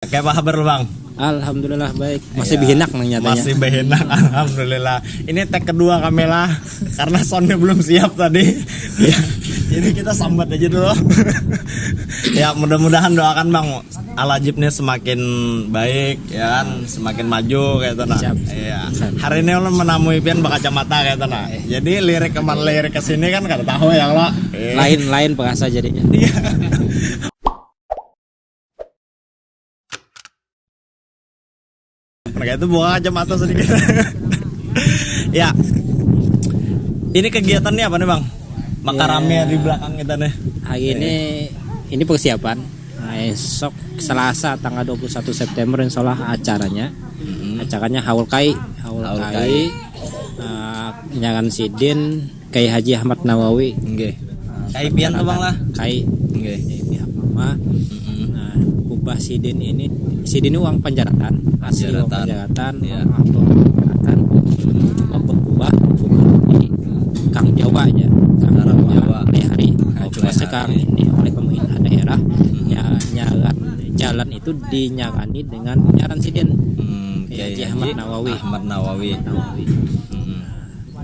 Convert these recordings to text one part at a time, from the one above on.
Kayak apa kabar lu Bang? Alhamdulillah baik. Masih behenak nang nyatanya. Masih behenak, alhamdulillah. Ini tag kedua Kamela karena soundnya belum siap tadi. Ya, jadi kita sambat aja dulu. Ya mudah-mudahan doakan Bang Al-Ajibnya semakin baik, ya kan, semakin maju kayak nah. Iya. Hari ini lo menemui pian berkacamata kayak nah. Jadi lirik kemana lirik kesini kan kada tahu ya lo. Lain-lain bahasa jadinya. Iya. Mereka itu buka kacamata sedikit. Ya. Ini kegiatannya apa nih Bang? Makarame di belakang kita nih. Hari ini persiapan. Nah, esok Selasa tanggal 21 September insya Allah acaranya. Acaranya Haul Kai. Nyangan Sidin Kai Haji Ahmad Nawawi. Nggih. Kai pian tuh Bang lah. Kai. Nggih. Pihak mama. Nah, ubah Sidin ini uang penjaratan, hasil uang penjaratan, ya. Cuma berubah di Kang Jawa aja, Kang Jawa hari. Nah, cuma sekarang ini oleh pemerintah daerah nyaran jalan itu dinyarani dengan nyaran Sidin Kiai Ahmad Nawawi.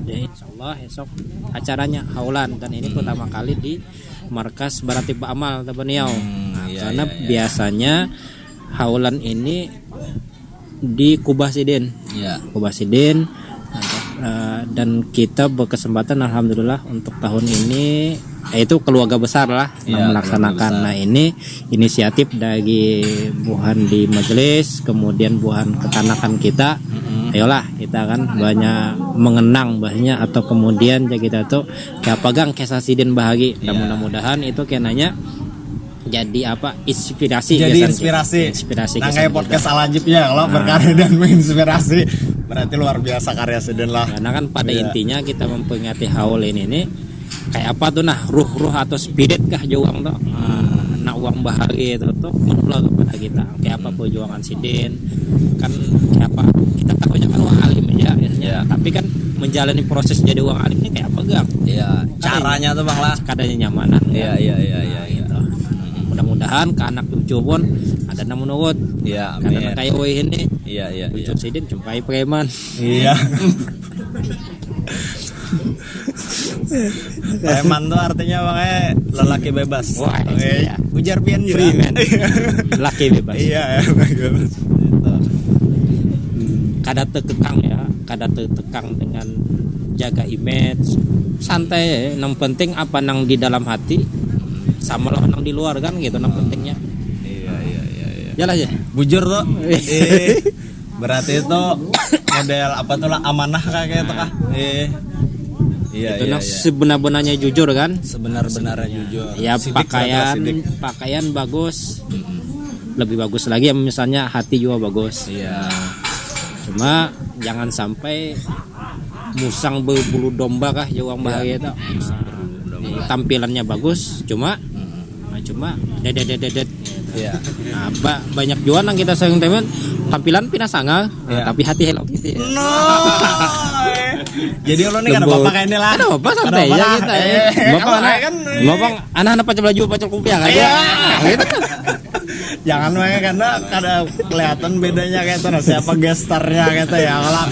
Jadi insyaallah esok acaranya haulan dan ini pertama kali di markas Baratib Amal Tabaniau. Karena biasanya haulan ini di Kubah Sidin. Kubah Sidin. Dan kita berkesempatan alhamdulillah untuk tahun ini itu keluarga besar lah yang melaksanakan. Nah ini inisiatif dari buhan di majelis, kemudian buhan ketanakan kita. Ayolah kita kan banyak mengenang bahnya atau kemudian kita tuh kayak pegang kisah Sidin bahagi. Dan mudah-mudahan itu kenanya jadi apa inspirasi. Nah kayak podcast Al-Ajibnya kalau berkarya dan menginspirasi berarti luar biasa karya Sidin lah. Karena kan pada intinya kita memperingati haul ini kayak apa tuh ruh atau spirit kah juang tuh. Nah uang bahagia itu tuh menolak kepada kita kayak apa perjuangan Sidin kan kayak apa kita tahunya kan uang alim aja biasanya tapi kan menjalani proses jadi uang alim ini kayak apa gang caranya tuh Bang lah kadanya nyamanan gitu. Mudah-mudahan ke anak cucu pun ada namun nurut karena kayak ini cucu Sidin jumpai preman preman tuh artinya makanya lelaki bebas. Wah, ujar pian juga free man. Lelaki bebas bebas. Kada terkekang dengan jaga image santai yang penting apa nang di dalam hati sama lah nang di luar kan gitu nang pentingnya jalan aja bujur tuh berarti itu model apa tuh lah amanah kayak gitu kah sebenar-benarnya jujur kan sebenar-benarnya jujur ya pakaian bagus lebih bagus lagi misalnya hati juga bagus cuma jangan sampai musang berbulu domba kah jawang bahagia itu tampilannya bagus cuma dedet banyak jual yang kita sering temen tampilan pina sanga tapi hati Hello Kitty jadi lo nih kan bapak kayak ini lah ada bapak santai ya kita bapak anak-anak pacul baju pacul kupiah kan gitu jangan makanya karena kada kelihatan bedanya kayak itu siapa gestarnya gitu ya kalau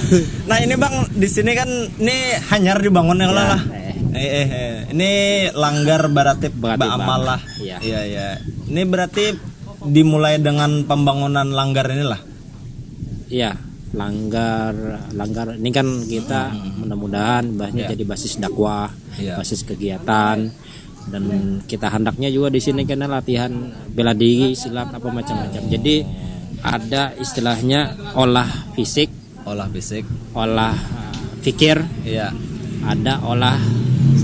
nah ini Bang di sini kan ini hanyar dibangun ya lah ini Langgar Baratib Amal lah iya ini berarti dimulai dengan pembangunan langgar inilah langgar ini kan kita mudah-mudahan bahasnya jadi basis dakwah basis kegiatan dan kita hendaknya juga di sini karena latihan bela diri silat apa macam-macam jadi ada istilahnya olah fisik olah fikir ada olah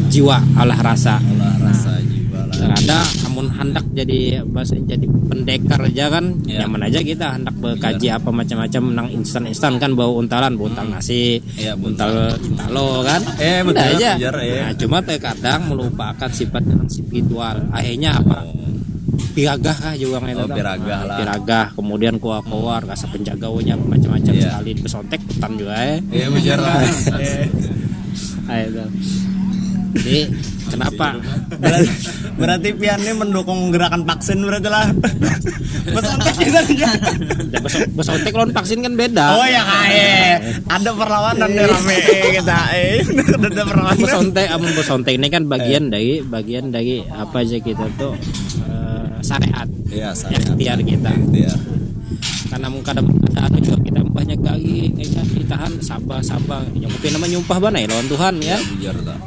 jiwa olah rasa jiwa ada namun hendak jadi bahasanya jadi pendekar aja kan nyaman aja kita hendak berkaji apa macam-macam nang instan kan bau untal nasi untal cintalo kan betul aja nah, cuma terkadang melupakan sifat yang spiritual akhirnya apa piragah kah juga itu piragah kemudian kuar rasa penjagaunya macam-macam sekali besontek hutan juga bener lah Jadi kenapa? Berarti Pian ini mendukung gerakan vaksin berarti lah. Besontek juga. Besontek lawan vaksin kan beda. Oh ya ada perlawanan nih rame kita. Ada perlawanan. Besontek ini kan bagian dari apa aja kita tuh syariat. Iya, syariat. Ikhtiar kita. Iya. Karena kadang-kadang juga kita banyak kali ditahan sabar yang nama nyumpah banai lawan Tuhan ya.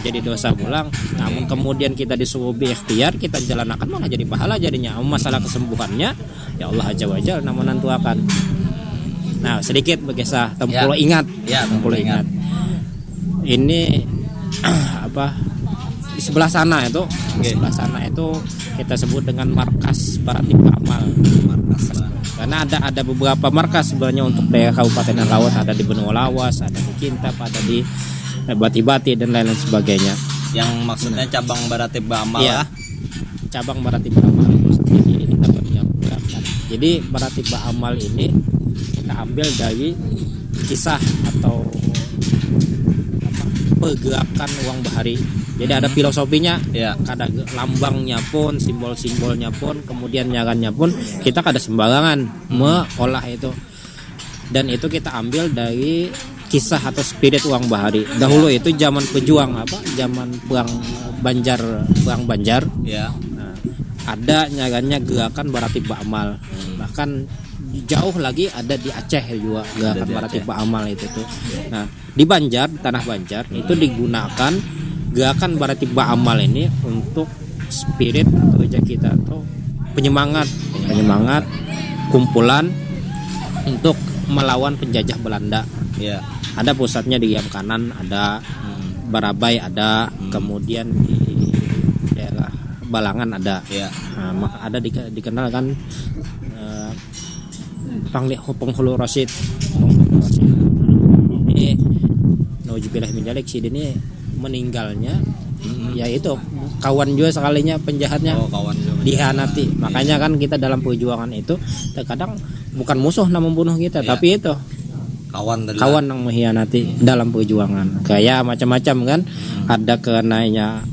Jadi dosa pulang. Namun kemudian kita disuruh ikhtiar, kita jalankan malah jadi pahala jadinya. Masalah kesembuhannya ya Allah Azza wa Jalla nama nantuakan. Nah, sedikit berkisah Tempolo ingat. Ya, Tempolo ingat. Ini apa? Di sebelah sana itu, sebelah sana itu kita sebut dengan markas Baratipa Amal. Karena ada beberapa markas sebenarnya untuk daerah Kabupaten Laut, ada di Benua Lawas, ada di Kintap, ada di Bati-Bati dan lain-lain sebagainya. Yang maksudnya cabang Baratipa Amal ya. Cabang Baratipa Amal ini kita berlakukan. Jadi Baratipa Amal ini kita ambil dari kisah atau pergerakan uang bahari. Jadi ada filosofinya, ada lambangnya pun, simbol-simbolnya pun, kemudian nyarannya pun kita kada sembarangan mengolah itu. Dan itu kita ambil dari kisah atau spirit uang bahari. Dahulu itu zaman pejuang zaman perang Banjar. Ya. Nah, ada nyarannya gerakan Baratipa Amal. Bahkan jauh lagi ada di Aceh juga gerakan Baratipa Amal itu tuh. Nah, di Banjar, tanah Banjar itu digunakan gerakan Baratipa Amal ini untuk spirit atau kita atau penyemangat kumpulan untuk melawan penjajah Belanda. Ya. Ada pusatnya di Giam Kanan, ada Barabai, ada kemudian di daerah Balangan ada. Ya. Nah, ada dikenal kan Penghulu Rasid. Ini nauzubillah min dzalik sih ini meninggalnya yaitu kawan juga sekalinya penjahatnya dihianati. Makanya kan kita dalam perjuangan itu terkadang bukan musuh yang membunuh kita, tapi itu kawan yang mengkhianati dalam perjuangan. Kayak macam-macam kan, ada kenanya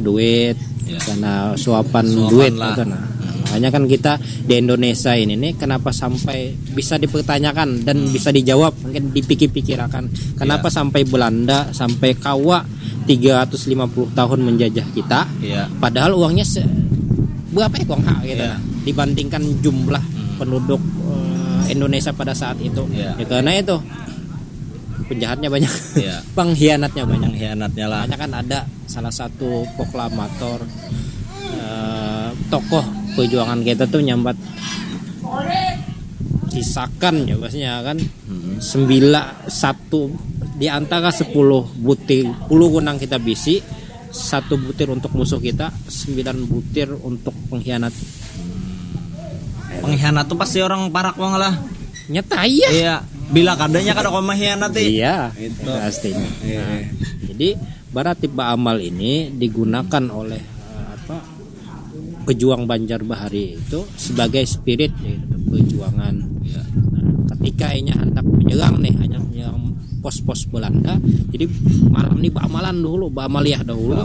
duit, karena suapan duit itu. Nah, makanya kan kita di Indonesia ini nih kenapa sampai bisa dipertanyakan dan bisa dijawab, mungkin dipikir-pikirkan kenapa sampai Belanda sampai kawa 350 tahun menjajah kita, padahal uangnya berapa ya uang hak gitu, dibandingkan jumlah penduduk Indonesia pada saat itu. Ya karena itu penjahatnya banyak, pengkhianatnya banyak. Lah. Makanya kan ada salah satu proklamator tokoh perjuangan kita tuh nyambat sisakan ya maksudnya kan 1 di antara 10 butir peluru yang kita bisi, 1 butir untuk musuh kita, 9 butir untuk pengkhianat. Pengkhianat tuh pasti orang parak wong lah. Nyata iya. Bila kadanya kada kau mengkhianati. Iya. Itu pastinya. Nah, jadi Baratipa Amal ini digunakan oleh pejuang Banjar Bahari itu sebagai spirit perjuangan. Nah, ketika ini hendak menyerang pos-pos Belanda, jadi malam ini ba'amalan dulu, ba'amaliyah dahulu.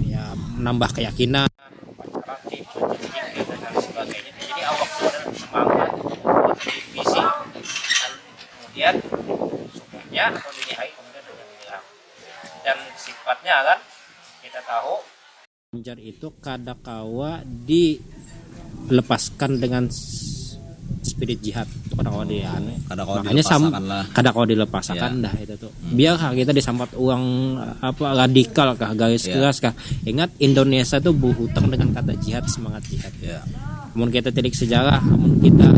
Ya, menambah keyakinan, dan sebagainya. Jadi awak adalah semangat, visi, kemudian sukunya atau dinihai kemudian dengan menyerang. Dan sifatnya kan kita tahu Banjar itu kadakawa dilepaskan dengan spirit jihad itu makanya kadakawa dilepaskan dah itu tuh. Biar kita disambat uang radikal kah, garis keras kah, ingat Indonesia tuh berhutang dengan kata jihad, semangat jihad. Namun kita tilik sejarah, namun kita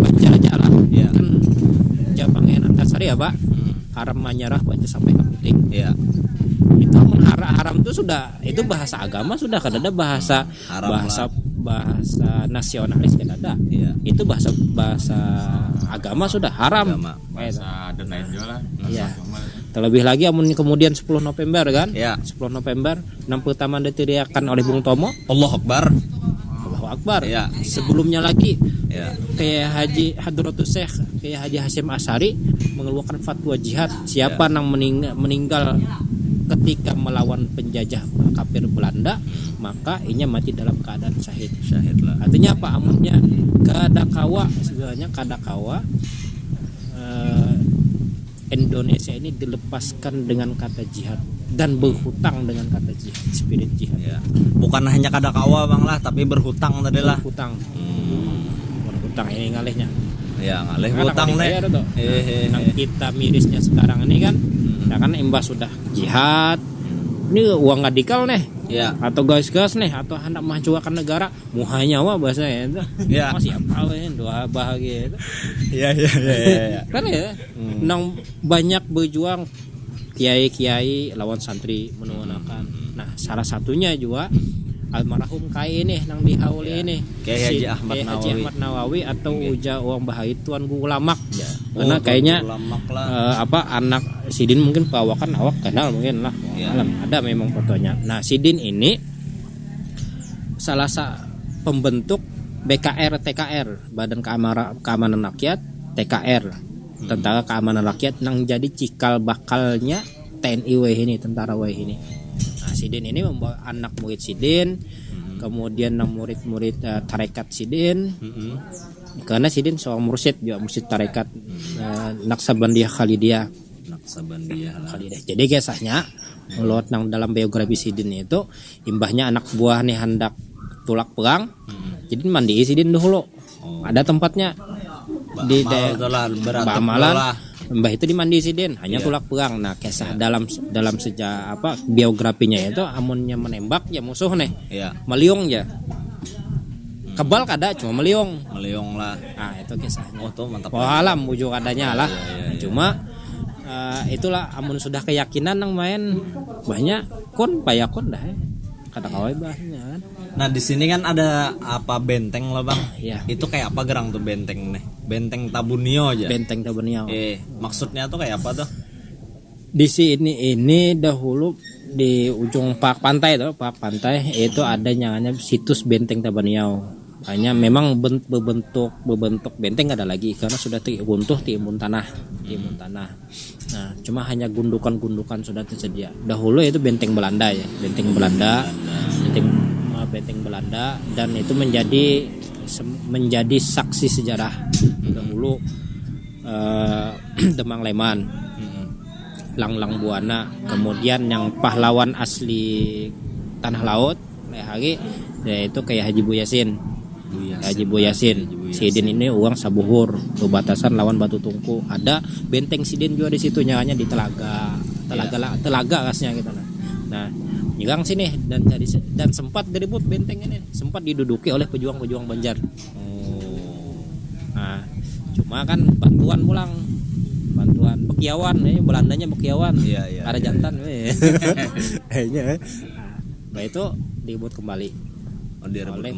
baca jalan kan Jabangnya Antasari ya Pak, haram menyerah baca sampai ke puting. Itu haram itu sudah, itu bahasa agama sudah kan ada bahasa nasionalis kan ada. Itu bahasa agama sudah haram. Bahasa denain juga lah. Terlebih lagi kemudian 10 November kan? 10 November 6 pertama diteriakan oleh Bung Tomo, Allahu Akbar. Sebelumnya lagi kayak Haji Hadratus Syekh, kayak Haji Hasyim Asy'ari mengeluarkan fatwa jihad. Siapa yang meninggal ketika melawan penjajah kafir Belanda, maka inya mati dalam keadaan syahid. Lah. Artinya apa? Amunnya kadakawa, sebenarnya kadakawa Indonesia ini dilepaskan dengan kata jihad dan berhutang dengan kata jihad, spirit jihad. Ya. Bukan hanya kadakawa Bang lah, tapi berhutang tadi lah. Berhutang. Berhutang ini ngalihnya. Ya, ngalih hutang nih. Nang kita mirisnya sekarang ini kan, ya kan imbas sudah jihad. Ini uang radikal nih. Ya. Atau gas-gas nih, atau hendak memajukan negara, muhanya wah bahasanya itu. Ya. Masih apa doa bahagia itu. Iya. Kan ya, nang banyak berjuang kiai-kiai lawan santri menuanakan. Nah, salah satunya juga almarhum Kai ini nang dihauli ini Kiai Haji Ahmad Nawawi atau uja uang bahaya Tuan Guru Lamak ya. Karena kayaknya anak Sidin mungkin pawakan awak kenal mungkin lah. Ada memang fotonya. Nah, Sidin ini salah satu pembentuk BKR TKR, Badan Keamanan Rakyat TKR, Tentara Keamanan Rakyat nang jadi cikal bakalnya TNI weh ini, tentara weh ini. Nah, Sidin ini membawa anak murid Sidin, kemudian murid-murid tarekat Sidin, karena Sidin seorang mursyid juga, mursyid tarekat Naqsabandiyah Khalidiyah. Jadi kisahnya menurut nang dalam biografi Sidin itu, imbahnya anak buah nih hendak tulak perang, jadi mandi Sidin dulu. Ada tempatnya di daerah Bamalan. Mbah itu dimandi Sidin hanya tulak perang. Nah, kisah dalam sejak biografinya itu amunnya menembak ya musuh nih. Meliung ya. Kebal kada cuma meliung lah. Nah, itu kisahnya. Tuh mantap. Alam ujung adanya lah. Cuma itulah amun sudah keyakinan nang main banyak kon payakon dah. Kata kawai bahasnya kan. Nah, di sini kan ada apa benteng lah Bang. Iya. Itu kayak apa gerang tuh benteng nih? Benteng Tabunio aja. Benteng Tabunio. Maksudnya tuh kayak apa tuh? Di sini ini dahulu di ujung pantai itu ada namanya situs Benteng Tabunio. Hanya memang berbentuk benteng ada lagi karena sudah runtuh timbun tanah. Nah, cuma hanya gundukan-gundukan sudah tersedia. Dahulu itu benteng Belanda ya, benteng Belanda dan itu menjadi saksi sejarah dahulu Demang Leman, Lang Buana, kemudian yang pahlawan asli tanah laut hari yaitu kayak Haji Bu Yasin. Sidin ini uang sabuhur berbatasan lawan Batu Tungku. Ada benteng Sidin juga di situ, nyawanya di telaga kasnya gitu nah. Nyegang sini dan sempat diribut benteng ini, sempat diduduki oleh pejuang-pejuang Banjar. Nah, cuma kan bantuan Bekiawan, Belandanya Bekiawan. Ada jantan kayaknya. Nah, itu dibuat kembali oleh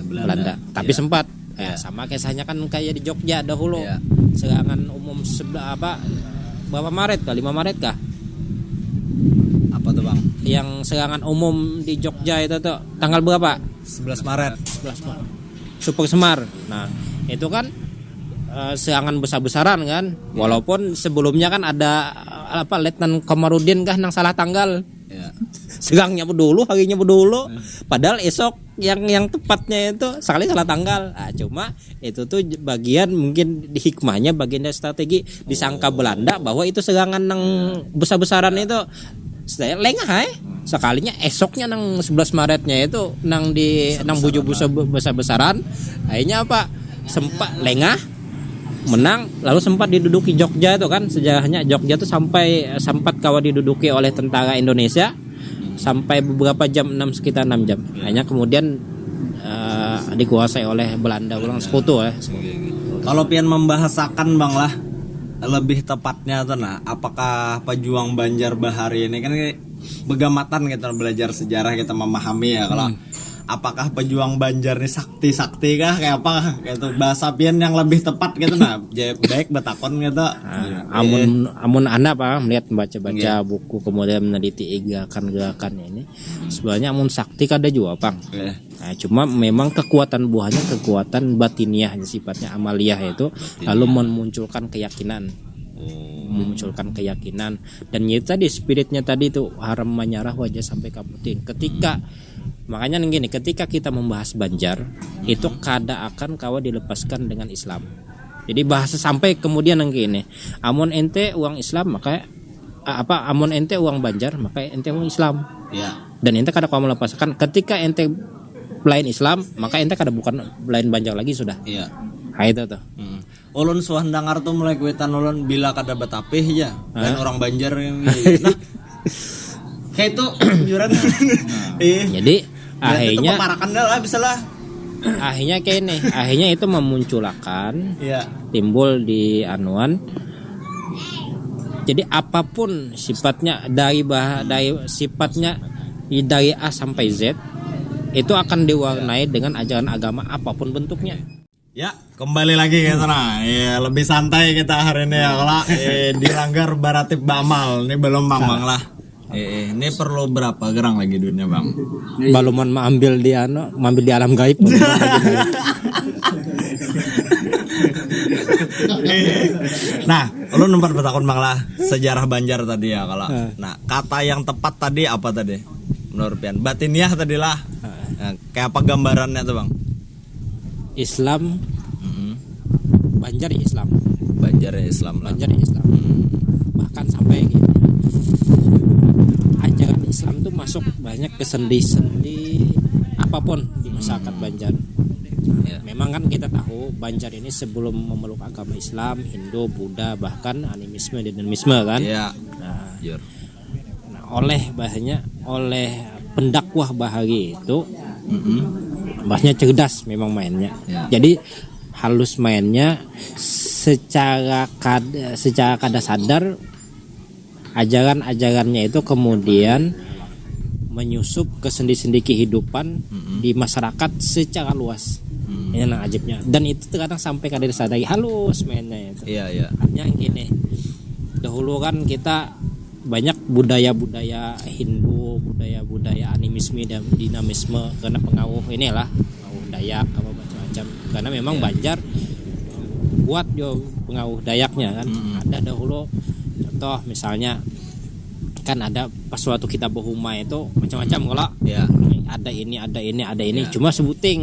Belanda. Tapi sempat sama kisahnya kan kayak di Jogja dahulu. Serangan umum berapa Maret kah? 5 Maret kah? Apa tuh Bang? Yang serangan umum di Jogja itu tuh tanggal berapa? 11 Maret. Super Semar. Nah, itu kan serangan besar-besaran kan. Walaupun sebelumnya kan ada Letnan Komarudin kah nang salah tanggal. Serangnya harinya dulu. Padahal esok yang tepatnya itu sekali salah tanggal. Nah, cuma itu tuh bagian mungkin di hikmahnya, bagian dari strategi disangka Belanda bahwa itu serangan nang besar-besaran itu lengah sekalinya esoknya nang 11 Maretnya itu nang buju besar-besaran. Akhirnya sempat lengah menang, lalu sempat diduduki Jogja itu kan. Sejarahnya Jogja tuh sempat kawa diduduki oleh tentara Indonesia sampai beberapa jam, sekitar 6 jam. Hanya kemudian dikuasai oleh Belanda ulang sekutu ya. Kalau pian membahasakan Bang lah, lebih tepatnya tuh apakah pejuang Banjar Bahari ini kan begamatan kita belajar sejarah, kita memahami ya kalau apakah pejuang Banjar ini sakti kah kayak apa gitu, bahasa pian yang lebih tepat gitu baik betakon gitu. Amun anda melihat baca buku kemudian meneliti gerakan ini sebenarnya amun sakti kada juga Nah, cuma memang kekuatan buahnya kekuatan batiniah sifatnya amaliyah itu lalu memunculkan keyakinan. memunculkan keyakinan. Dan itu tadi spiritnya tadi itu haram menyarah wajah sampai kaputing. Ketika makanya gini, ketika kita membahas Banjar itu kada akan kawa dilepaskan dengan Islam. Jadi bahasa sampai kemudian yang gini, amun ente uang Islam maka amun ente uang Banjar maka ente uang Islam. Ya. Dan ente kada kawa melepaskan. Ketika ente lain Islam maka ente kada bukan lain Banjar lagi sudah. Iya. Nah, itu tuh. Ulun suhandangar tuh mulai kuitan ulun bila kada betapih ya. Dan orang Banjar yang nah. Kayak itu juran. Jadi akhirnya pemarakan dah lah bisa lah. Akhirnya kayak ini, akhirnya itu memunculkan Iya. timbul di anuan. Jadi apapun sifatnya dari sifatnya dari A sampai Z itu akan diwarnai dengan ajaran agama apapun bentuknya. Ya, kembali lagi ke sana. Ya, lebih santai kita hari ini ya kalau dilanggar Baratib Bamal. Ini belum Bang lah. Ini perlu berapa gerang lagi duitnya Bang? Baluman mengambil di alam gaib. Nah, lu nomor bertakun Bang lah sejarah Banjar tadi ya kalau. Nah, kata yang tepat tadi apa tadi? Menurut Pian batiniah tadi lah. Nah, kayak apa gambarannya tuh Bang? Islam. Banjar ya Islam. Banjar ya Islam lah. Banjar ya Islam. Bahkan sampai gitu. Ajaran Islam tuh masuk banyak ke sendi-sendi apapun di masyarakat Banjar. Ya. Memang kan kita tahu Banjar ini sebelum memeluk agama Islam, Hindu, Buddha, bahkan animisme, dinamisme kan. Iya. Nah, oleh pendakwah Bahari itu, bahasnya cerdas memang mainnya. Ya. Jadi halus mainnya secara kada sadar. Ajaran-ajarannya itu kemudian menyusup ke sendi-sendi kehidupan di masyarakat secara luas. Ini yang ajibnya. Dan itu terkadang sampai kada disadari halus mainnya itu. Iya. Artinya gini. Dahulu kan kita banyak budaya-budaya Hindu, budaya-budaya animisme dan dinamisme karena pengaruh inilah, pengaruh Dayak apa macam-macam. Karena memang Banjar buat jo pengaruh Dayaknya kan. Ada dahulu contoh misalnya kan ada pas waktu kita berhuma itu macam-macam kalau ada ini ya. Cuma sebuting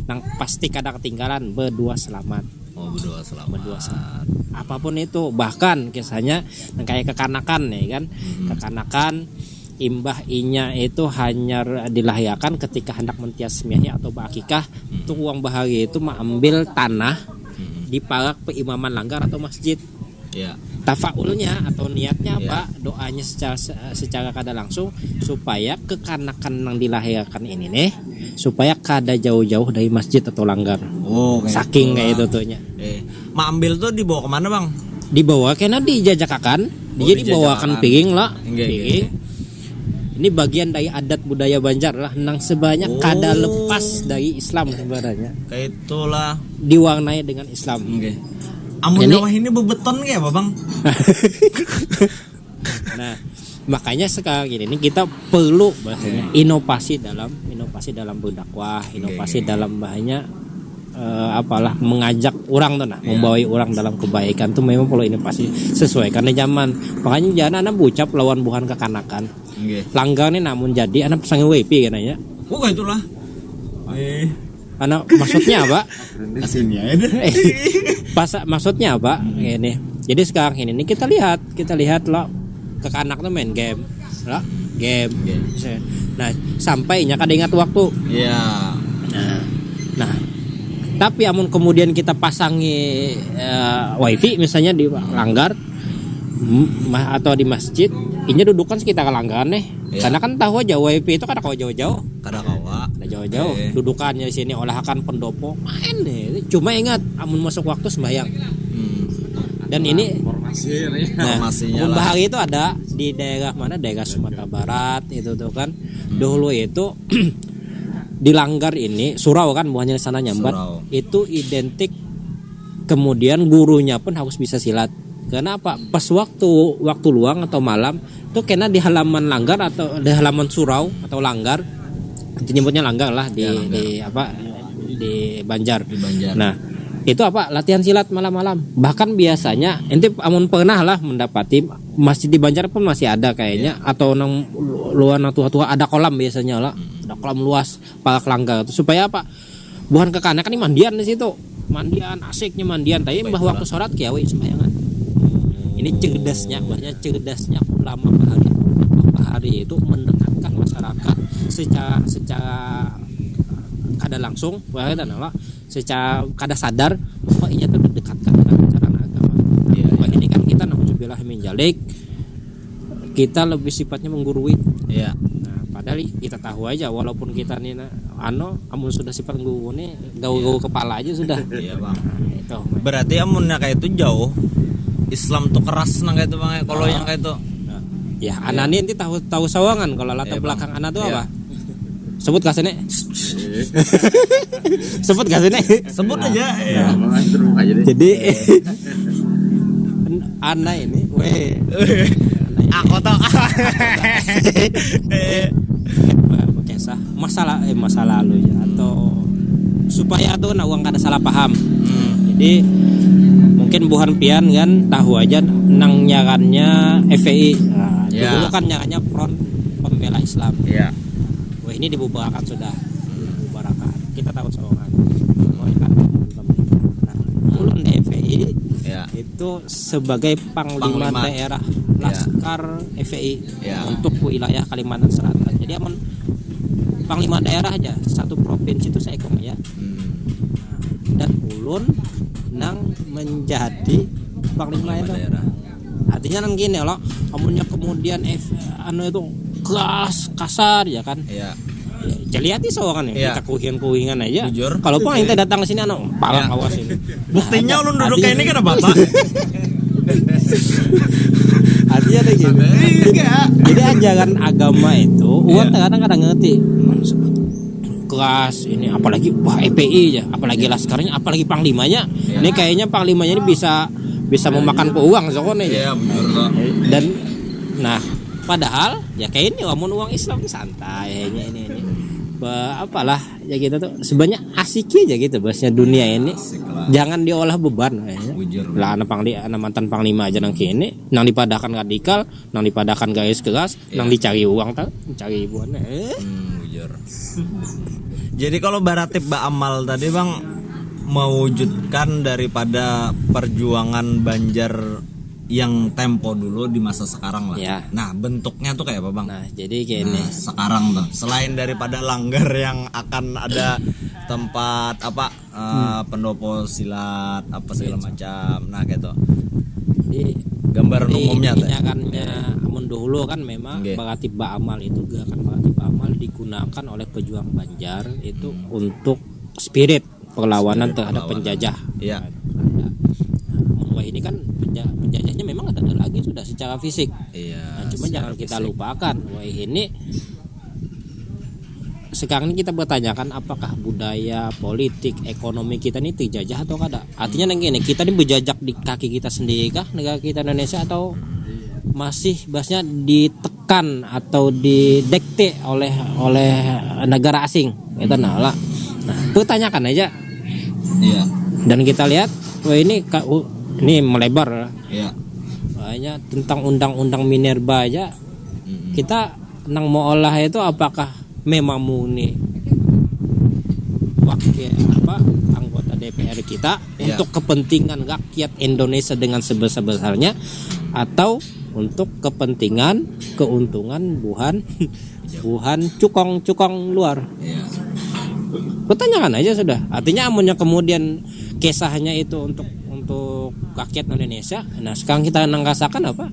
nang pasti kada ketinggalan berdua selamat. Berdua selamat. Apapun itu, bahkan kisahnya nang kayak kekanakan ya kan. Kekanakan imbah inya itu hanya dilahirkan ketika hendak mentias miahnya atau berakikah. Itu uang bahari itu mengambil tanah di parak peimaman langgar atau masjid. Ya. Tafaulnya atau niatnya apa? Doanya secara kada langsung supaya kekanakan yang dilahirkan ini nih supaya kada jauh-jauh dari masjid atau langgar. Saking kayak itu tuhnya. Ambil tuh dibawa kemana Bang? Dibawa karena dijajakakan. Dia dibawakan piring lah. Piring. Ini bagian dari adat budaya Banjar lah. Nang sebanyak kada lepas dari Islam sebenarnya. Kayak itulah. Diwarnai dengan Islam. Amun Jawa ini bebeton kayak apa Bang? Nah, makanya sekarang ini kita perlu bahasanya inovasi dalam berdakwah, inovasi dalam bahanya mengajak orang tuh membawa orang dalam kebaikan tuh memang perlu inovasi sesuai karena zaman. Makanya jangan anak bucap lawan buhan kekanakan. Langgar nih namun jadi anak pesangi WP kan ya. Kayak itulah. Anak maksudnya apa? Asinnya maksudnya apa? Ini. Jadi sekarang ini kita lihat lo kekanak tuh main game. Lo game. Nah, sampainya kada ingat waktu. Iya. Nah, tapi amun kemudian kita pasangi wifi misalnya di langgar atau di masjid, ini dudukan sekitar langgaran nih. Karena kan tahu aja wifi itu kada kawa jauh-jauh. Kada jauh-jauh. Dudukannya di sini olahakan pendopo main deh. Cuma ingat amun masuk waktu sembahyang. Dan ini informasinya bahari itu ada di daerah mana? Daerah Sumatera Barat itu tuh kan. Dulu itu di langgar ini surau kan buahnya di sana nyambat. Itu identik kemudian gurunya pun harus bisa silat. Karena apa? Pas waktu luang atau malam tuh kena di halaman langgar atau di halaman surau atau langgar. Nyebutnya langgar lah di Banjar. Nah, Itu apa? Latihan silat malam-malam. Bahkan biasanya ente amun pernah lah mendapati masjid di Banjar pun masih ada kayaknya atau nang luar tua-tua ada kolam biasanya lah. Ada kolam luas palak langgar itu supaya apa? Bukan ke kanan kan ini mandian di situ. Mandian asiknya mandian tapi mbah waktu sholat kiawe sembayangan. Ini cerdasnya, banyak cerdasnya ulama Bahari itu mendekatkan masyarakat secara kada langsung, secara kada sadar bahwa ini tuh didekatkan dengan ajaran agama. Wah ini kan kita nauzubillah min dzalik, kita lebih sifatnya menggurui. Iya. Nah, padahal kita tahu aja walaupun kita nih amun sudah sifat guru nih gaul-gaul kepala aja sudah. Iya, Bang. Nah, itu. Berarti amunnya kayak itu jauh. Islam tuh keras nang kayak itu Bang. Kalau yang kayak itu. Ya, anani nanti tahu sawangan kalau latar belakang anak tuh apa? Sebut gak sini? Sebut gak sini? Sebut aja. Jadi anak ini, aku tau. Kisah masa lalu ya atau supaya tuh uang kada salah paham. Jadi mungkin buhan pian kan tahu aja nang nyarannya FPI. Nah, dulu kan nyarannya Front Pembela Islam. Iya. Wah ini dibubarkan sudah. Dibubarkan. Kita tahu soalnya. Ulun FPI itu sebagai panglima daerah Laskar FPI untuk wilayah Kalimantan Selatan. Jadi aman panglima daerah aja satu provinsi itu saya ya. Dan ulun nang menjadi panglima daerah. Artinya nang gini loh, amunnya kemudian itu keras kasar ya kan. Iya. Ya, lihat sih soalnya kita kuhingan aja. Kalau pun kita datang ke sini palang awas ini. Buktinya ulun duduk kayak ini kan Bapak. Artinya ada gitu. Jadi ajaran agama itu uang kadang-kadang ngerti. Kelas ini apalagi EPI ya, apalagi laskarnya, apalagi panglimanya. Ini kayaknya panglimanya ini bisa memakan ke uang soalnya. Iya, benar. Dan nah, padahal ya kayak ini uang Islam santai ini. Apalah ya gitu tuh sebenarnya asik aja gitu bahasnya dunia ini jangan diolah beban lah anak mantan panglima aja nang kini nang dipadakan radikal nang dipadakan garis keras nang dicari uang tak cari ibuannya Jadi kalau Baratip Ba'amal tadi Bang mewujudkan daripada perjuangan Banjar yang tempo dulu di masa sekarang lah. Ya. Nah bentuknya tuh kayak apa Bang? Nah jadi kayak ini. Sekarang tuh selain daripada langgar yang akan ada tempat apa pendopo silat apa segala macam. Nah gitu. Jadi gambaran umumnya tuh. Amun dulu kan memang Baratip Ba'amal itu gerakan Baratip Ba'amal digunakan oleh pejuang Banjar itu untuk spirit perlawanan terhadap penjajah. Iya. Wah ini kan penjajahnya memang ada lagi sudah secara fisik. Iya. Nah, cuma jangan kita lupakan. Wah ini sekarang ini kita bertanyakan apakah budaya, politik, ekonomi kita ini terjajah atau kada? Artinya gini, kita ini berjajak di kaki kita sendiri kah negara kita Indonesia atau masih bahasnya ditekan atau didikte oleh negara asing? Kita nah pertanyakan aja. Iya. Dan kita lihat, wah ini melebar. Iya. Banyak tentang undang-undang Minerba aja. Kita nang mau olah itu apakah memang murni wakil anggota DPR kita untuk kepentingan rakyat Indonesia dengan sebesar-besarnya atau untuk kepentingan keuntungan buhan cukong luar. Iya. Pertanyakan aja sudah. Artinya amunnya kemudian kisahnya itu untuk rakyat Indonesia. Nah sekarang kita rasakan apa?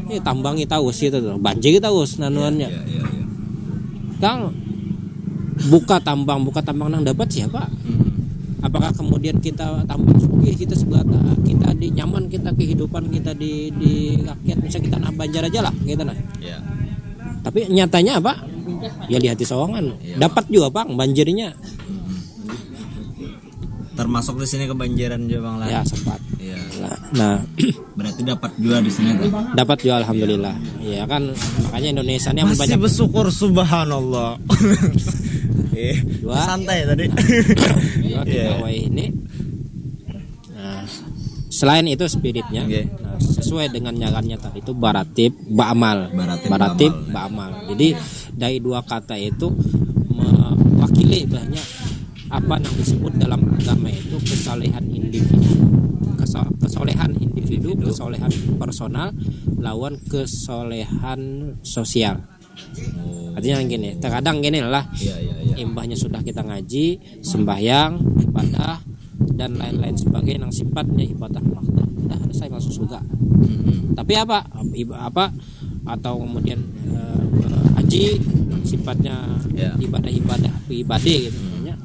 Ini tambangi tahu sih itu banjir tahu nanuannya. Kang buka tambang nang dapat siapa? Apakah kemudian kita tambang sugih kita sebata kita di nyaman kita kehidupan kita di rakyat misalnya kita Banjar aja lah gitu nah. Yeah. Tapi nyatanya apa? Ya di hati sawangan. Dapat juga Bang banjirnya. Termasuk di sini kebanjiran juga Bang lah. Ya sempat. Iya. Nah, berarti dapat juga di sini tuh. Dapat juga alhamdulillah. Iya kan makanya Indonesia ini masih banyak bersyukur subhanallah. Dua, santai tadi. Dua kita ini Selain itu spiritnya, nah, sesuai dengan nyarannya tadi itu baratib ba'amal. Baratib ba'amal. Jadi dari dua kata itu mewakili banyak apa yang disebut dalam agama itu kesolehan individu. Kesolehan individu, kesolehan personal lawan kesolehan sosial. Artinya gini, terkadang gini lah, imbahnya sudah kita ngaji, sembahyang, ibadah dan lain-lain sebagainya yang sifatnya ibadah makna, udah selesai masuk surga. Tapi apa atau kemudian haji sifatnya ibadah gitu,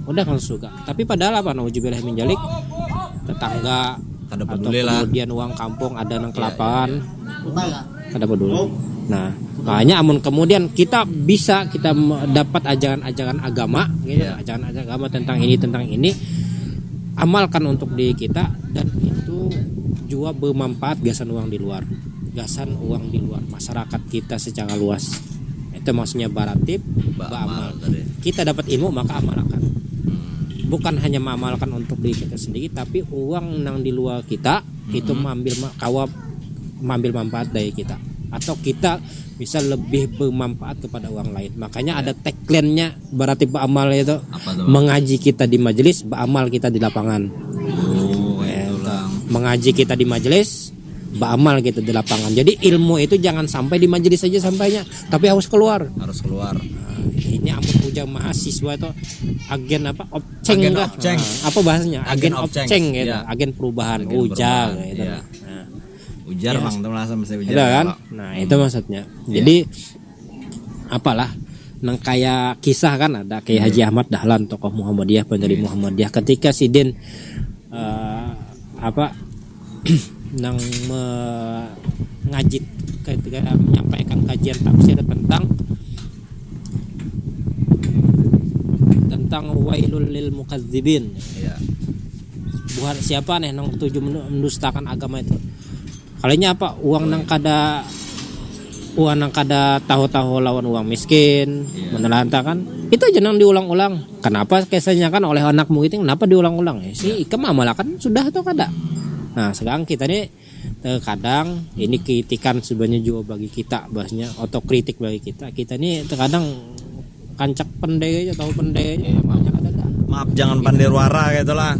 udah masuk surga. Tapi padahal apa? Nauzubillah min dzalik, tetangga atau kemudian uang kampung ada nang kelaparan, kada peduli. Nah, makanya amun kemudian kita dapat ajaran-ajaran agama, gitu, ajaran-ajaran agama tentang ini, amalkan untuk diri kita dan itu juga bermanfaat gasan uang di luar masyarakat kita secara luas. Itu maksudnya baratib ba'amal. Kita dapat ilmu maka amalkan. Bukan hanya mengamalkan untuk diri kita sendiri, tapi uang nang di luar kita itu mengambil manfaat dari kita, atau kita bisa lebih bermanfaat kepada orang lain. Makanya ada tagline-nya baratib ba'amal itu, mengaji kita di majelis, ba'amal kita di lapangan. Mengaji kita di majelis, ba'amal kita di lapangan. Jadi ilmu itu jangan sampai di majelis saja sampainya, tapi harus keluar. Ini amun ujar mahasiswa itu agen opceng kah? Apa bahasanya? Agen opceng gitu. Agen perubahan ujar gitu. Ujar bang, tuh langsung mesti ujar kan? Nah itu maksudnya. Jadi apalah nang kayak kisah kan ada kayak Haji Ahmad Dahlan, tokoh Muhammadiyah, pendiri Muhammadiyah, ketika Sidin nang ngajit ketika menyampaikan kajian tafsir tentang wailul lil mukadzibin. Buat siapa nih nang tuju mendustakan agama itu? Kalinya apa? Uang nang kada tahu-tahu lawan uang miskin, menelantarkan. Itu aja nang diulang-ulang. Kenapa kisahnya kan oleh anak murid itu kenapa diulang-ulang? Si ikam amalakan sudah atau kada? Nah, sekarang kita nih terkadang ini kritikan sebenarnya juga bagi kita, bahasnya otokritik bagi kita. Kita nih terkadang kancak pendek aja, tahu pendek aja. Maaf jangan pandirwara gitu lah.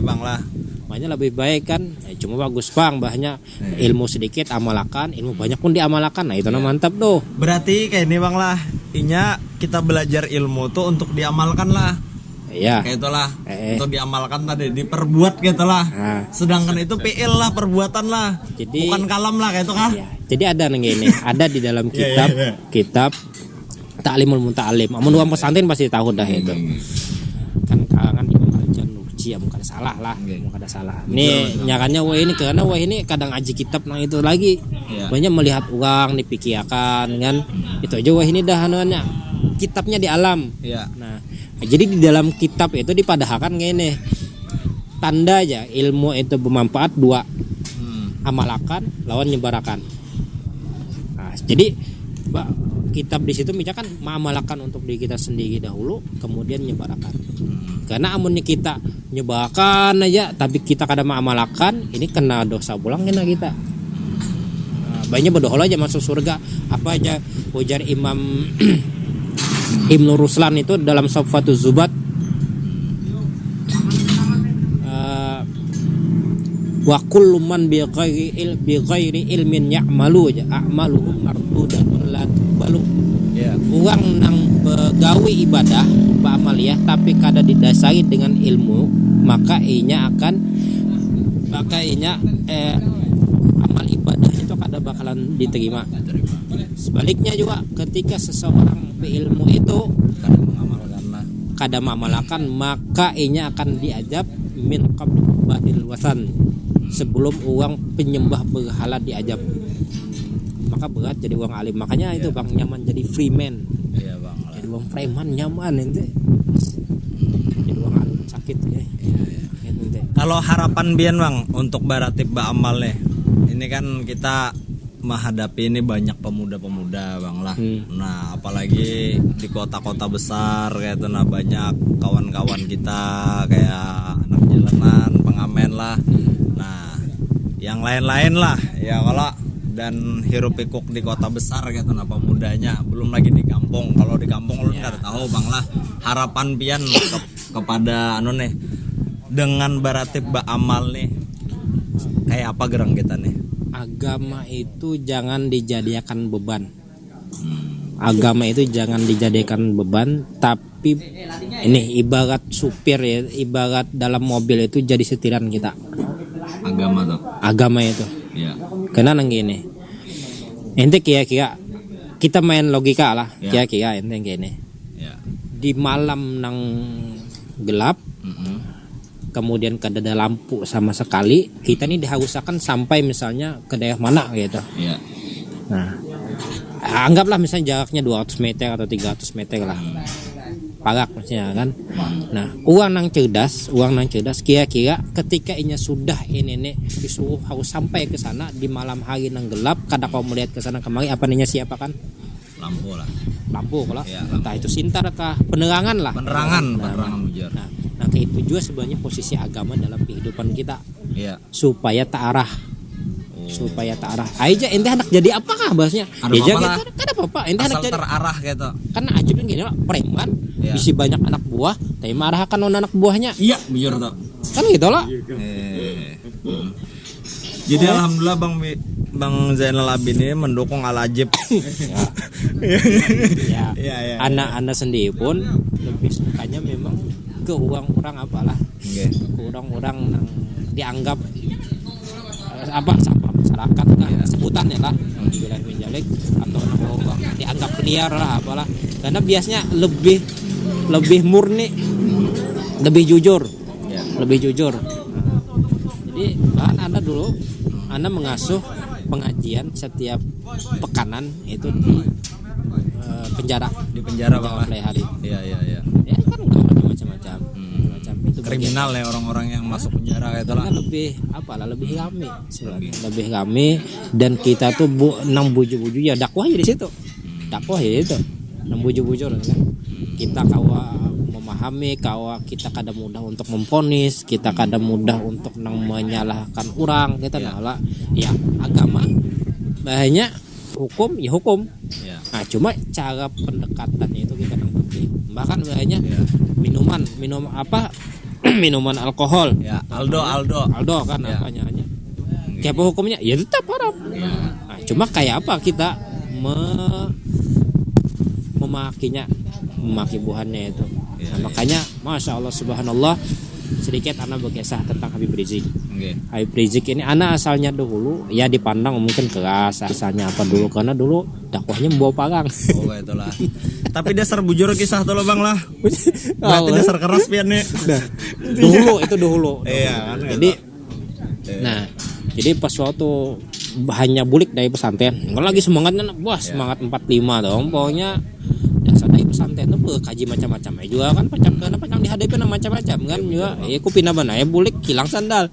Bang lah. Makanya lebih baik kan, cuma bagus bang, bahnya ilmu sedikit amalkan, ilmu banyak pun diamalkan. Nah itu mantap tuh. Berarti kayak ini bang lah, inya kita belajar ilmu tuh untuk diamalkan lah. Iya. Kayak itulah, untuk diamalkan tadi, diperbuat gitu lah. Sedangkan itu PL lah, perbuatan lah. Jadi, bukan kalam lah kayak itu kan. Iya. Jadi ada nih ini, ada di dalam kitab Ta'limul Muta'allim. Amun orang pesantren pasti tahu dah itu. Kan kalangan Imam Al-Januji, bukan salah lah, bukan ada salah. Nih nyarannya ini karena ini kadang aji kitab nang itu lagi. Banyak melihat uang dipikirkan kan. Itu aja ini dah anuannya. Kitabnya di alam. Nah, jadi di dalam kitab itu dipadahkan gini. Tanda aja ilmu itu bermanfaat dua. Amalkan lawan nyebarakan. Nah, jadi kitab di situ misalkan mengamalkan untuk diri kita sendiri dahulu, kemudian nyebarkan. Karena amunnya kita nyebarkan aja tapi kita kadang mengamalkan, ini kena dosa pulang kena kita. Banyak berdoa aja masuk surga. Apa aja ujar Imam Ibnu Ruslan itu dalam Saffatuz Zubat, wa kullu man bi ghairi ilmin ya'malu a'maluhum mardudatun la tuqbalu. Uang nang begawi ibadah ba'amaliyah tapi kada didasari dengan ilmu, maka amal ibadah itu kada bakalan diterima. Sebaliknya juga ketika seseorang berilmu itu kada mengamalkan, maka inya akan diajab min qabli badil wasan, sebelum uang penyembah berhala diajab. Maka berat jadi uang alim. Makanya itu bang nyaman jadi freeman. Bang. Jadi uang preman nyaman ente. Jadi uang alim sakit ya. Kalau harapan bian bang untuk baratib ba'amal nih, ini kan kita menghadapi ini banyak pemuda-pemuda bang lah. Nah apalagi di kota-kota besar kayak itu, nah banyak kawan-kawan kita kayak anak jalanan, pengamen lah. Nah yang lain-lain lah ya. Kalau dan hirup pikuk di kota besar gitu nah pemudanya, belum lagi di kampung. Kalau di kampung lu nggak tahu bang lah, harapan pian kepada anu nih dengan baratib amal nih kayak apa gerang kita nih. Agama itu jangan dijadikan beban. Agama itu jangan dijadikan beban, tapi ini ibarat supir ya, ibarat dalam mobil itu jadi setiran kita. Agama tuh. Agama itu. Iya. Karena nang gini. Ente kira-kira kita main logika lah, Ya. kira-kira ente gini. Ya. Di malam nang gelap, kemudian kada ada lampu sama sekali, kita nih diharusakan sampai misalnya ke daerah mana gitu. Iya. Nah, anggaplah misalnya jaraknya 200 meter atau 300 meter lah. Parak maksudnya kan. Nah, orang nang cerdas kira-kira ketika inya sudah ini nih disuruh harus sampai ke sana di malam hari nang gelap, kada kau melihat ke sana kemari, apa ninya siapa kan? Lampu lah. Lampu kalau. Ya, lampu. Entah itu sintar kah, penerangan lah. Penerangan ujar. Nah, kayak itu juga sebenarnya posisi agama dalam kehidupan kita. Iya. Supaya ta'arah. Aja ente hendak jadi apakah bahasnya? Ada Ya apa-apa jangan lah. kan apa-apa. Ente hendak Asal jadi terarah gitu. kan ajibnya gini lah, preman Iya. bisi banyak anak buah, tapi marah kan anak buahnya. Iya, bujur tuh. Kan gitu lah. Jadi alhamdulillah Bang Zainal Abidin ini mendukung Al-Ajib. Ya. Iya. Anak-anak sendiri pun lebih sukanya memang ke orang-orang apalah. Oke. Ke orang-orang yang dianggap apa sampah masyarakat kan sebutannya lah wilayah menjalik atau orang dianggap liar lah apalah, karena biasanya lebih murni, lebih jujur. Jadi bahkan Anda mengasuh pengajian setiap pekanan itu di penjara Bang. mulai hari. Iya. Ya kan nggak ada macam-macam. Itu Kriminal ya orang-orang yang masuk penjara kayak itu lah. lebih rame sebenarnya. Lebih rame, dan kita tuh nang buju-buju ya dakwah ya di situ. Nang buju-buju kan. Kita kawa memahami, kita kada mudah untuk memvonis, kita kada mudah untuk nang menyalahkan orang, kita nala. Ya agama banyak, hukum ya hukum. Ya. Nah, cuma cara pendekatannya itu kita nang penting. Bahkan banyak minum apa minuman alkohol. Ya, Aldo. Kan Ya. apanya aja. Kayak apa hukumnya? Ya tetap haram. Ya. Nah, cuma kayak apa kita memaki buhannya itu. Ya, Nah, makanya Masya Allah Subhanallah, sedikit anak berkisah tentang Habib Rizik. Oke. Habib Rizik ini anak asalnya dulu ya dipandang mungkin keras asalnya apa dulu, karena dulu dakwahnya membawa parang. Oh itulah. Tapi dasar bujur kisah tuh lo bang lah. Berarti dasar keras pian nih. Dulu. Iya kan. Jadi nah, jadi pas waktu hanya bulik dari pesantren, nggak lagi semangatnya semangat 45 dong. Pokoknya dasar dari pesantren tuh berkaji macam-macam ya juga kan, kenapa yang dihadapi macam-macam kan juga. Ya aku pindah mana ya bulik hilang sandal.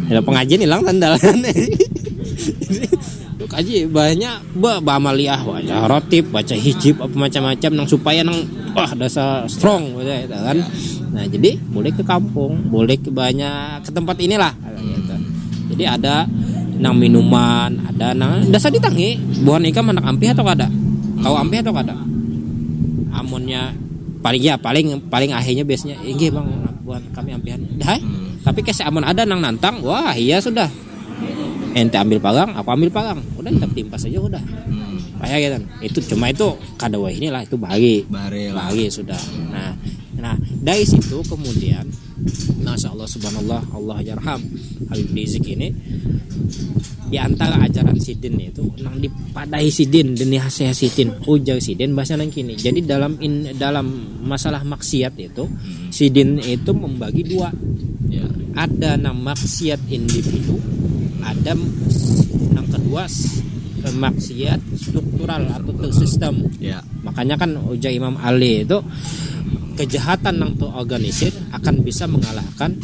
Ada pengajian hilang sandal kan. Kaji banyak ba'amaliyah, baca rotib, baca hijib apa macam-macam nang supaya nang dasar strong gitu kan. Nah, jadi boleh ke kampung, boleh ke banyak ke tempat inilah gitu. Jadi ada nang minuman, ada nang dasar ditangi, buah ikam anak ampih atau kada? Kau ampih atau kada? Amunnya paling akhirnya biasanya nggih Bang, buat kami ampihan. Dah. Tapi kasih amun ada nang nantang, wah iya sudah. Ente ambil parang, aku ambil parang, udah kita timpas aja udah. Kayak gitu. Itu cuma itu kadawa inilah itu bahagi sudah. Nah dari situ kemudian Masya Allah Subhanallah, Allah yarham Habib Rizik ini di antara ajaran sidin itu nang dipadai sidin dan dihasiatin ujar sidin bahasa nang kini. Jadi dalam masalah maksiat itu sidin itu membagi dua. Ya. Ada nang maksiat individu, ada yang kedua maksiat struktural atau tersistem. Ya. Makanya kan ujar Imam Ali itu kejahatan yang terorganisir akan bisa mengalahkan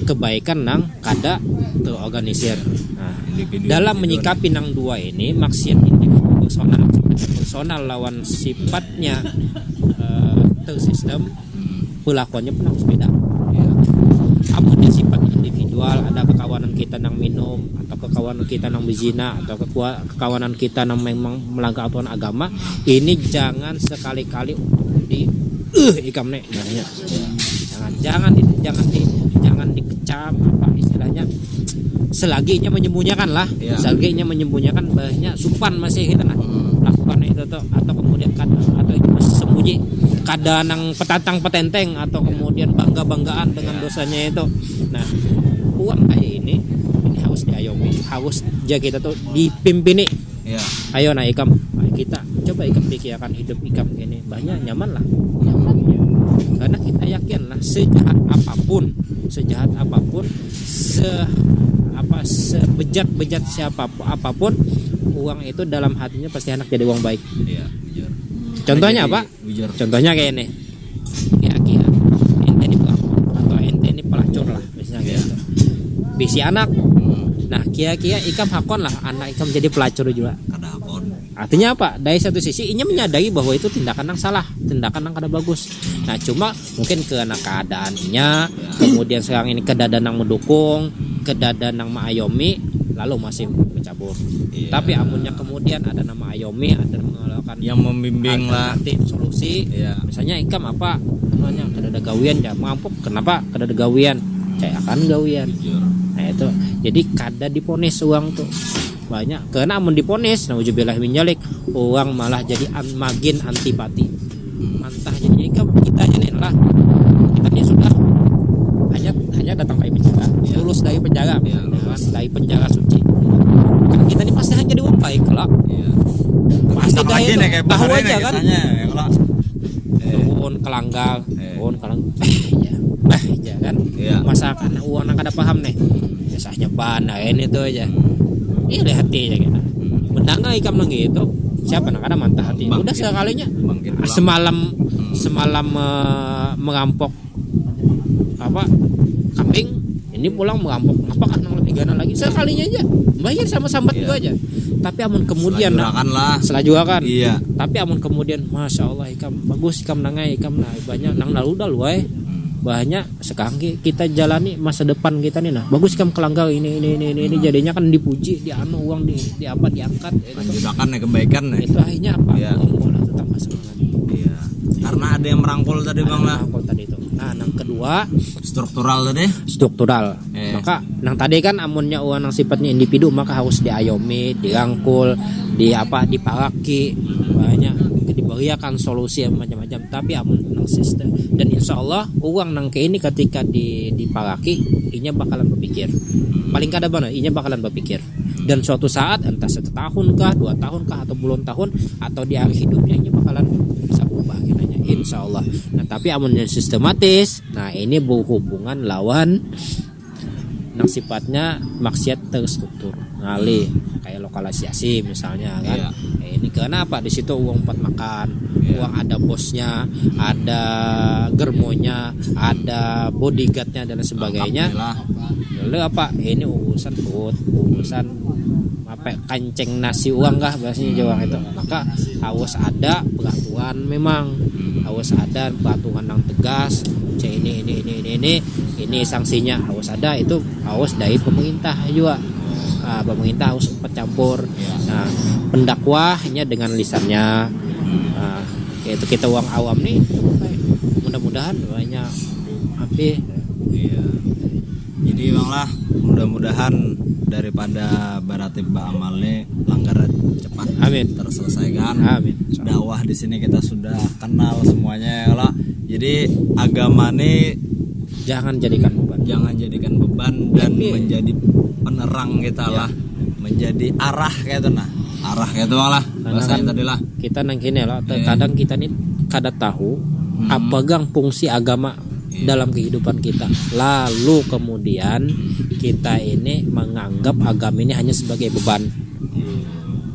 kebaikan yang kada terorganisir. Nah, dalam menyikapi nang dua ini, maksiat individu personal lawan sifatnya tersistem, perlakuannya pun harus beda. Ya. Amunnya sifat individual, ada kekawanan kita nang minum, atau kekawanan kita nang berzina, atau kekawanan kita nang memang melanggar aturan agama, ini jangan sekali-kali untuk ikam nih namanya. Jangan dikecam apa istilahnya, selaginya menyembunyikan lah, selaginya menyembunyikan banyak supan masih kita nah lakukan itu tuh, atau kemudian atau itu masih sembunyi kada nang petantang petenteng, atau kemudian banggaan dengan dosanya itu. Nah, uang kayak ini harus diayomi, harus jaga kita tuh dipimpini. Ayo nah ikam, kita coba ikam pikirkan hidup ikam ini banyak nyaman lah, karena kita yakin lah sejahat apapun sebejat siapapun uang itu dalam hatinya pasti anak jadi uang baik. Contohnya apa? Contohnya kayak ini, kira-kira ente ini pelakor atau ente ini pelacur lah misalnya gitu, bisi anak. Nah kira-kira ikam hakon lah anak ikam jadi pelacur juga. Artinya apa? Dari satu sisi inya menyadari bahwa itu tindakan yang salah, tindakan yang kada bagus. Nah cuma mungkin karena keadaannya, kemudian sekarang ini keadaan yang mendukung, keadaan yang mengayomi, lalu masih mencabur. Tapi amunnya kemudian ada nama ayomi, ada melakukan yang membimbing lah solusi. Misalnya ikam apa namanya, kada ada gawian ya mampuk, kenapa kada ada gawian? Saya akan gawian. Nah itu jadi kada diponis uang tuh banyak, karena amun diponis nauzubillah min dzalik, uang malah jadi makin antipati. Mantah jadi kita ini lah, kita ini sudah hanya datang dari penjara, lulus dari penjara, dari penjara suci. Kan kita ini pasti hanya jadi orang baik lah. Pasti dari itu tahu aja kan. Turun kelanggar, ya kan. Masakan uang kada paham nih. Biasanya bana ini tuh aja. Iya lihat hati aja kita. Mendangar ikam nang gitu. Siapa nang ada mantah hati. Udah sekalinya semalam merampok apa kambing, ini pulang merampok apakah nang lebih gana lagi sekalinya aja bayar sama sambat juga aja. Tapi amun kemudian selajurakan. Tapi amun kemudian masya Allah ikam bagus, ikam nangai, ikam nah banyak nang lalu wae banyak sekarang kita jalani masa depan kita nih nah bagus ikam kelanggar ini jadinya kan dipuji, dianu uang di apa diangkat lanjutakan kebaikan itu akhirnya apa bola itu tambah semangat. Karena ada yang merangkul tadi bang lah. Nah yang kedua struktural. Maka yang tadi kan amunnya uang yang sifatnya individu maka harus diayomi, dirangkul, diparaki banyak, diberikan solusi macam-macam. Tapi amun nang sistem dan insya Allah uang nang ke ini ketika diparaki inya bakalan berpikir paling kada benar, inya bakalan berpikir dan suatu saat entah 1 tahun kah 2 tahun kah atau belum tahun atau di akhir hidupnya inya bakalan bisa berubah kinanya insya Allah. Nah tapi amunnya sistematis, nah ini berhubungan lawan nang sifatnya maksiat terstruktur ngali kayak lokalisasi misalnya kan. Ini karena apa? Di situ uang buat makan, uang ada bosnya, ada germonya, ada bodyguardnya dan sebagainya. Lalu apa? Ini urusan perut, urusan apa? Kancing nasi uang kah bahasanya Jawa itu. Maka harus ada peraturan memang, harus ada peraturan yang tegas. Ini sanksinya harus ada, itu harus dari pemerintah juga. Pemerintah harus campur. Nah, pendakwahnya dengan lisannya. Yaitu kita uang awam nih. Mudah-mudahan banyak api. Jadi bang lah, mudah-mudahan daripada baratib amalnya langgaran cepat terselesaikan. Amin. Dakwah di sini kita sudah kenal semuanya ya lah. Jadi agama ini jangan jadikan beban dan menjadi penerang kita lah, menjadi arah kayak itu lah bahasanya tadi lah. Kita nang kini lah terkadang kita nih kada tahu apa fungsi agama dalam kehidupan kita, lalu kemudian kita ini menganggap agama ini hanya sebagai beban.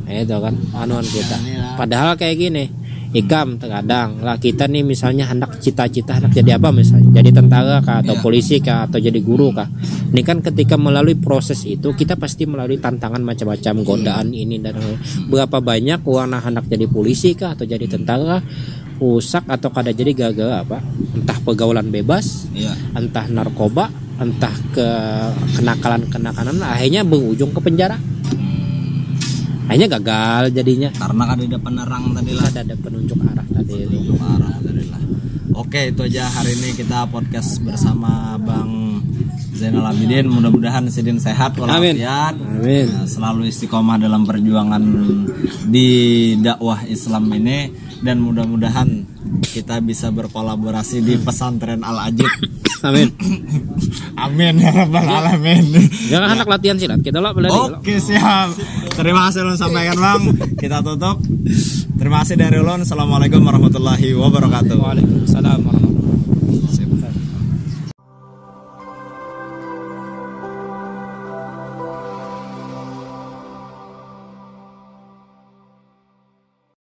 Itu kan anuan kita, padahal kayak gini ikam terkadang lah kita nih misalnya hendak cita-cita hendak jadi apa, misalnya jadi tentara kah atau polisi kah atau jadi guru kah. Ini kan ketika melalui proses itu kita pasti melalui tantangan macam-macam, godaan ini dan berapa banyak uang hendak jadi polisi kah atau jadi tentara rusak atau kada jadi gara-gara apa, entah pergaulan bebas, entah narkoba, entah ke kenakalan akhirnya berujung ke penjara. Akhirnya gagal jadinya karena kan ada penerang tadi lah, ada penunjuk arah tadi. Oke, itu aja hari ini kita podcast bersama Bang Zainal Abidin. Mudah-mudahan Sidin sehat walafiat. Amin. Selalu istiqomah dalam perjuangan di dakwah Islam ini, dan mudah-mudahan kita bisa berkolaborasi di pesantren Al-Ajib. Amin. Amin ya rabbal alamin. Jangan anak latihan silat kita lo beli. Oke, siap. Terima kasih ulun sampaikan Bang. Kita tutup. Terima kasih dari ulun. Assalamualaikum warahmatullahi wabarakatuh. Waalaikumsalam warahmatullahi wabarakatuh.